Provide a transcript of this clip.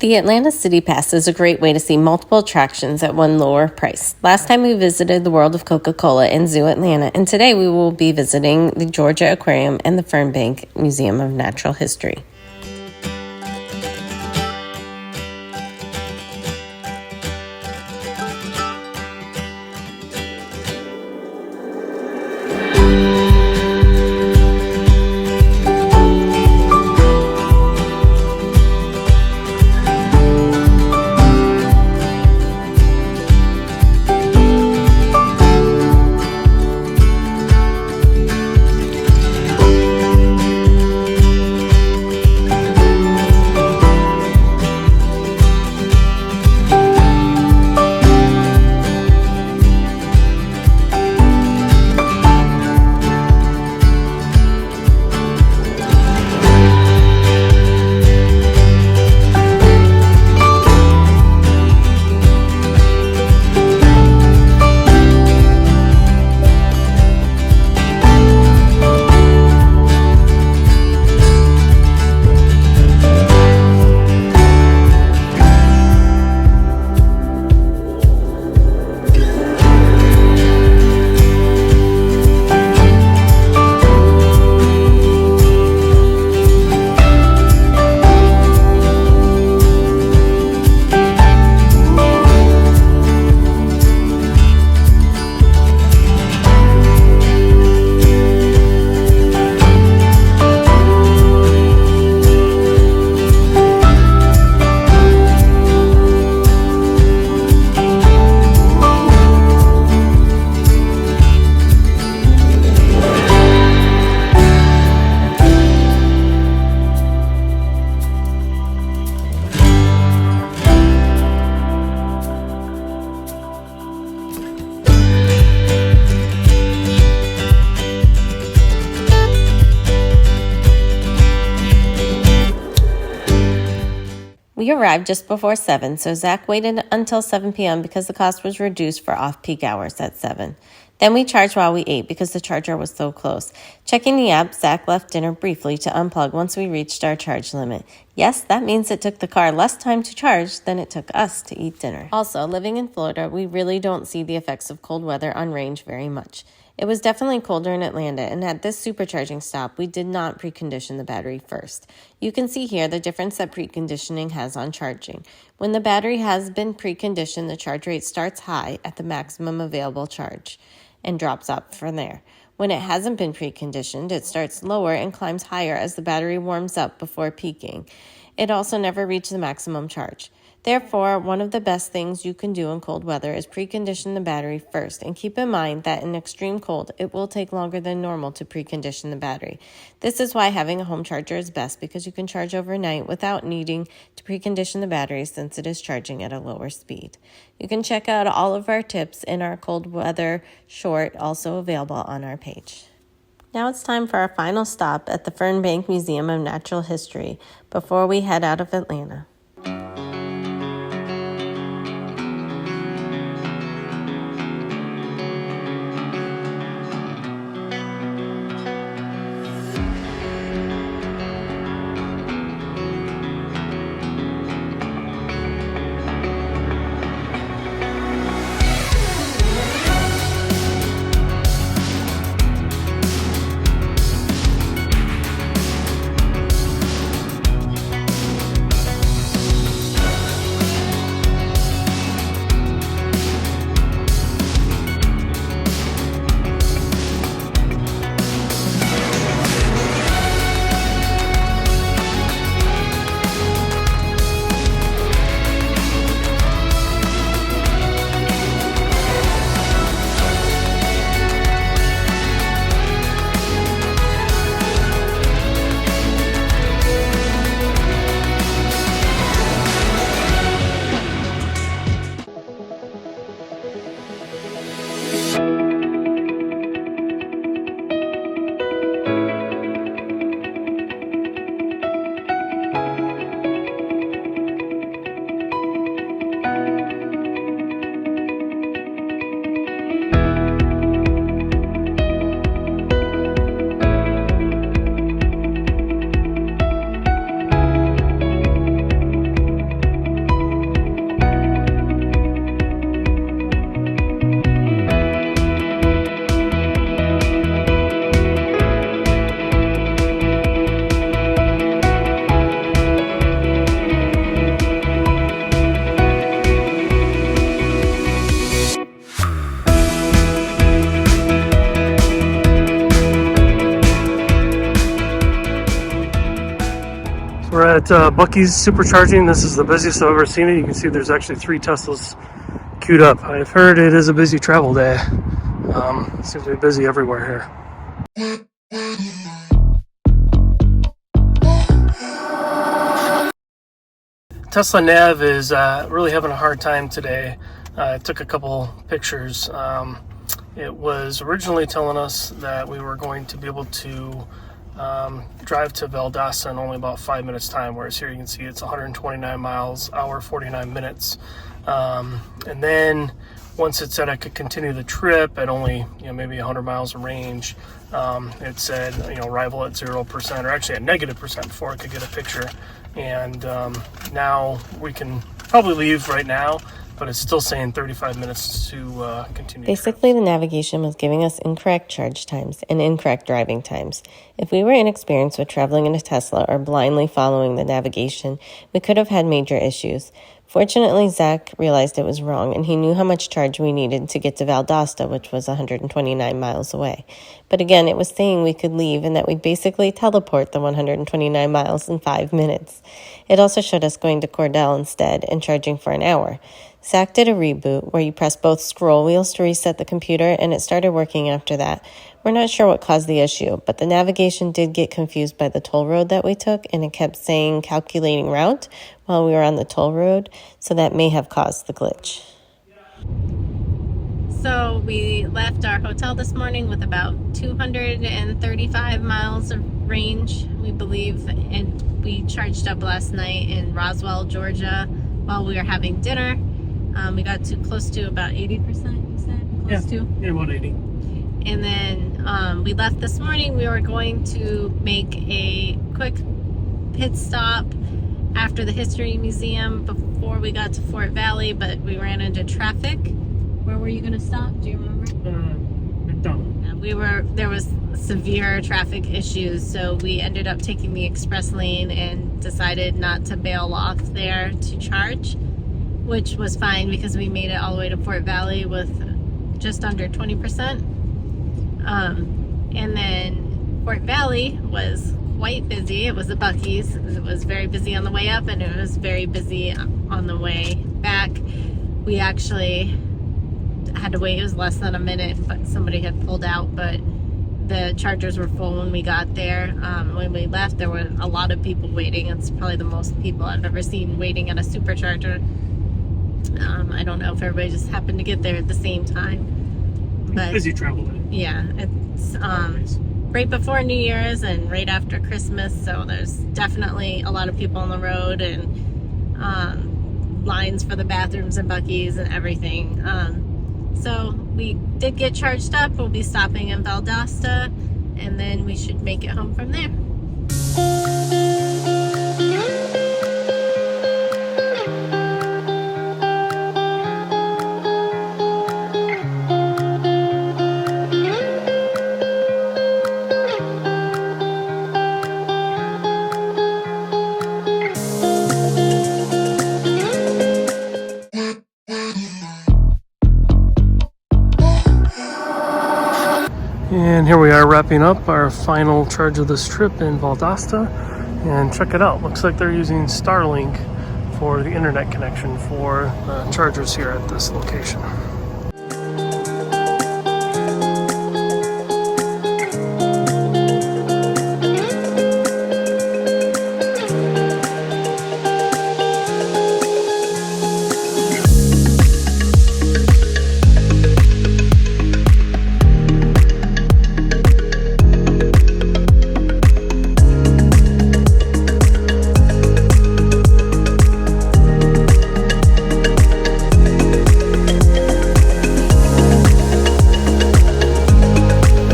The Atlanta City Pass is a great way to see multiple attractions at one lower price. Last time we visited the World of Coca-Cola and Zoo Atlanta, and today we will be visiting the Georgia Aquarium and the Fernbank Museum of Natural History. We arrived just before 7, so Zach waited until 7 p.m. because the cost was reduced for off-peak hours at 7. Then we charged while we ate because the charger was so close. Checking the app, Zach left dinner briefly to unplug once we reached our charge limit. Yes, that means it took the car less time to charge than it took us to eat dinner. Also, living in Florida, we really don't see the effects of cold weather on range very much. It was definitely colder in Atlanta, and at this supercharging stop, we did not precondition the battery first. You can see here the difference that preconditioning has on charging. When the battery has been preconditioned, the charge rate starts high at the maximum available charge and drops up from there. When it hasn't been preconditioned, it starts lower and climbs higher as the battery warms up before peaking. It also never reaches the maximum charge. Therefore, one of the best things you can do in cold weather is precondition the battery first, and keep in mind that in extreme cold, it will take longer than normal to precondition the battery. This is why having a home charger is best, because you can charge overnight without needing to precondition the battery since it is charging at a lower speed. You can check out all of our tips in our cold weather short, also available on our page. Now it's time for our final stop at the Fernbank Museum of Natural History before we head out of Atlanta. We're at Bucky's Supercharging. This is the busiest I've ever seen it. You can see there's actually 3 Teslas queued up. I've heard it is a busy travel day. Seems to be busy everywhere here. Tesla Nav is really having a hard time today. I took a couple pictures. It was originally telling us that we were going to be able to drive to Valdosta in only about 5 minutes time, whereas here you can see it's 129 miles, hour 49 minutes. And then once it said I could continue the trip at only maybe 100 miles of range, it said arrival at 0%, or actually at -% before I could get a picture. And now we can probably leave right now, but it's still saying 35 minutes to continue. Basically, the navigation was giving us incorrect charge times and incorrect driving times. If we were inexperienced with traveling in a Tesla or blindly following the navigation, we could have had major issues. Fortunately, Zach realized it was wrong, and he knew how much charge we needed to get to Valdosta, which was 129 miles away. But again, it was saying we could leave and that we'd basically teleport the 129 miles in 5 minutes. It also showed us going to Cordell instead and charging for an hour. Zach did a reboot where you press both scroll wheels to reset the computer, and it started working after that. We're not sure what caused the issue, but the navigation did get confused by the toll road that we took, and it kept saying calculating route while we were on the toll road, so that may have caused the glitch. So we left our hotel this morning with about 235 miles of range, we believe, and we charged up last night in Roswell, Georgia, while we were having dinner. We got to close to about 80%, you said? Close to? Yeah, about 80. And then we left this morning. We were going to make a quick pit stop after the History Museum before we got to Fort Valley, but we ran into traffic. Where were you going to stop? Do you remember? McDonald's. Yeah, there was severe traffic issues, so we ended up taking the express lane and decided not to bail off there to charge, which was fine because we made it all the way to Fort Valley with just under 20%. And then Fort Valley was quite busy. It was the Bucky's. It was very busy on the way up, and it was very busy on the way back. We actually had to wait. It was less than a minute, but somebody had pulled out, but the chargers were full when we got there. When we left, there were a lot of people waiting. It's probably the most people I've ever seen waiting at a supercharger. I don't know if everybody just happened to get there at the same time. But busy travel day. Yeah, it's right before New Year's and right after Christmas, so there's definitely a lot of people on the road, and lines for the bathrooms and Bucky's and everything. So we did get charged up. We'll be stopping in Valdosta, and then we should make it home from there. And here we are wrapping up our final charge of this trip in Valdosta. And check it out. Looks like they're using Starlink for the internet connection for chargers here at this location.